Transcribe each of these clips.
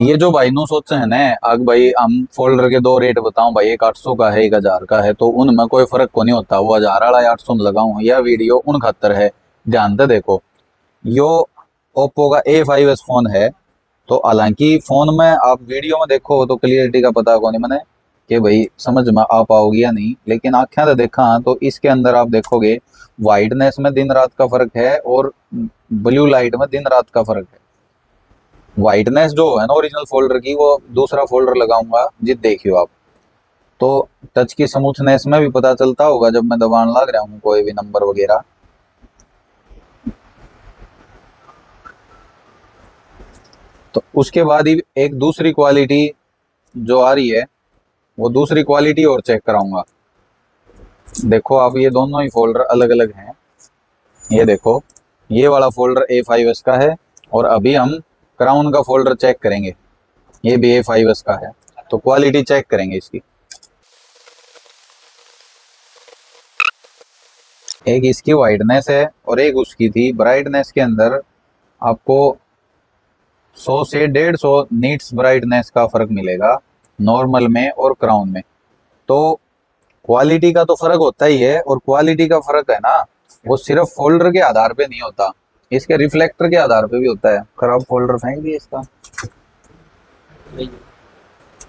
ये जो भाई नु सोचे है ना, अग भाई हम फोल्डर के दो रेट बताऊं भाई, एक 800 का है, एक 1000 का है, तो उनमें कोई फर्क को नहीं होता। वो 1000 वाला 800 में लगाऊं, यह वीडियो उन खातर है। ध्यान से देखो, यो ओप्पो का A5s फोन है। तो हालांकि फोन में आप वीडियो में देखो तो क्लियरिटी का पता को नहीं मैंने कि भाई समझ में आ पाओगी या नहीं, लेकिन आंखें से देखा तो इसके अंदर आप देखोगे वाइडनेस में दिन रात का फर्क है, और ब्लू लाइट में दिन रात का फर्क है। वाइडनेस जो है ना ओरिजिनल फोल्डर की, वो दूसरा फोल्डर लगाऊंगा जित देखियो आप, तो टच की स्मूथनेस में भी पता चलता होगा जब मैं दबाने लग रहा हूँ कोई भी नंबर वगैरह। तो उसके बाद ही एक दूसरी क्वालिटी जो आ रही है, वो दूसरी क्वालिटी और चेक कराऊंगा। देखो आप, ये दोनों ही फोल्डर अलग अलग हैं। ये देखो, ये वाला फोल्डर A5s का है, और अभी हम क्राउन का फोल्डर चेक करेंगे, ये भी A5s का है। तो क्वालिटी चेक करेंगे इसकी। एक इसकी वाइडनेस है और एक उसकी थी ब्राइटनेस के अंदर। आपको 100 से 150 नीट्स ब्राइटनेस का फर्क मिलेगा नॉर्मल में और क्राउन में। तो क्वालिटी का तो फर्क होता ही है, और क्वालिटी का फर्क है ना, वो सिर्फ फोल्डर के आधार पे नहीं होता, इसके रिफ्लेक्टर के आधार पे भी होता है। खराब फोल्डर फेंक दिए इसका।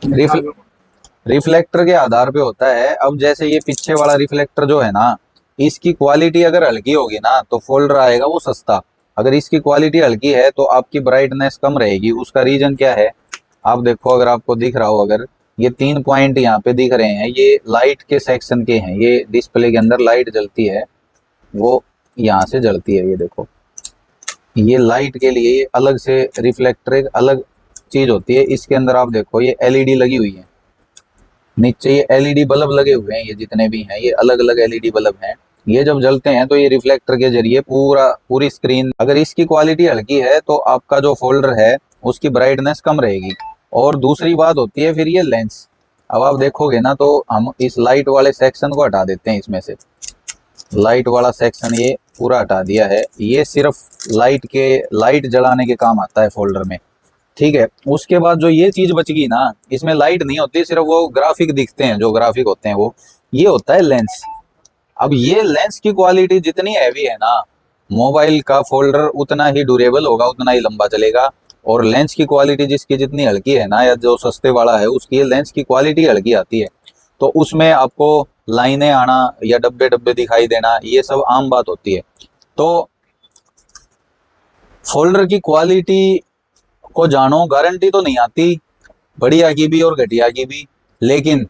रिफ्ल, रिफ्लेक्टर के आधार पे होता है। अब जैसे ये पीछे वाला रिफ्लेक्टर जो है ना, इसकी क्वालिटी अगर हल्की होगी ना तो फोल्डर आएगा वो सस्ता। अगर इसकी क्वालिटी हल्की है तो आपकी ब्राइटनेस कम रहेगी। उसका रीजन क्या है, आप देखो, अगर आपको दिख रहा हो, अगर ये 3 पॉइंट यहाँ पे दिख रहे हैं, ये लाइट के सेक्शन के हैं। ये डिस्प्ले के अंदर लाइट जलती है, वो यहाँ से जलती है। ये देखो, ये लाइट के लिए अलग से रिफ्लेक्टर एक अलग चीज होती है। इसके अंदर आप देखो, ये एलईडी लगी हुई है नीचे, ये एलईडी बल्ब लगे हुए हैं। ये जितने भी हैं ये अलग अलग एलईडी बल्ब हैं। ये जब जलते हैं तो ये रिफ्लेक्टर के जरिए पूरी स्क्रीन, अगर इसकी क्वालिटी हल्की है तो आपका जो फोल्डर है उसकी ब्राइटनेस कम रहेगी। और दूसरी बात होती है फिर ये लेंस। अब आप देखोगे ना, तो हम इस लाइट वाले सेक्शन को हटा देते हैं इसमें से। लाइट वाला सेक्शन ये पूरा हटा दिया है। ये सिर्फ लाइट जलाने के काम आता है फोल्डर में, ठीक है। उसके बाद जो ये चीज बच गई ना, इसमें लाइट नहीं होती, सिर्फ वो ग्राफिक दिखते हैं, जो ग्राफिक होते हैं वो, ये होता है लेंस। अब ये लेंस की क्वालिटी जितनी हैवी है ना, मोबाइल का फोल्डर उतना ही ड्यूरेबल होगा, उतना ही लंबा चलेगा। और लेंस की क्वालिटी जिसकी जितनी हल्की है ना, या जो सस्ते वाला है उसकी ये लेंस की क्वालिटी हल्की आती है। तो उसमें आपको लाइनें आना या डब्बे डब्बे दिखाई देना, ये सब आम बात होती है। तो फोल्डर की क्वालिटी को जानो, गारंटी तो नहीं आती बढ़िया की भी और घटिया की भी, लेकिन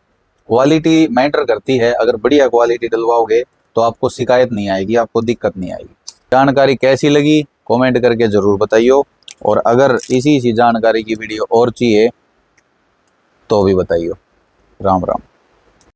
क्वालिटी मैटर करती है। अगर बढ़िया क्वालिटी डलवाओगे तो आपको शिकायत नहीं आएगी, आपको दिक्कत नहीं आएगी। जानकारी कैसी लगी कमेंट करके जरूर बताइयो, और अगर इसी जानकारी की वीडियो और चाहिए तो भी बताइयो। राम राम।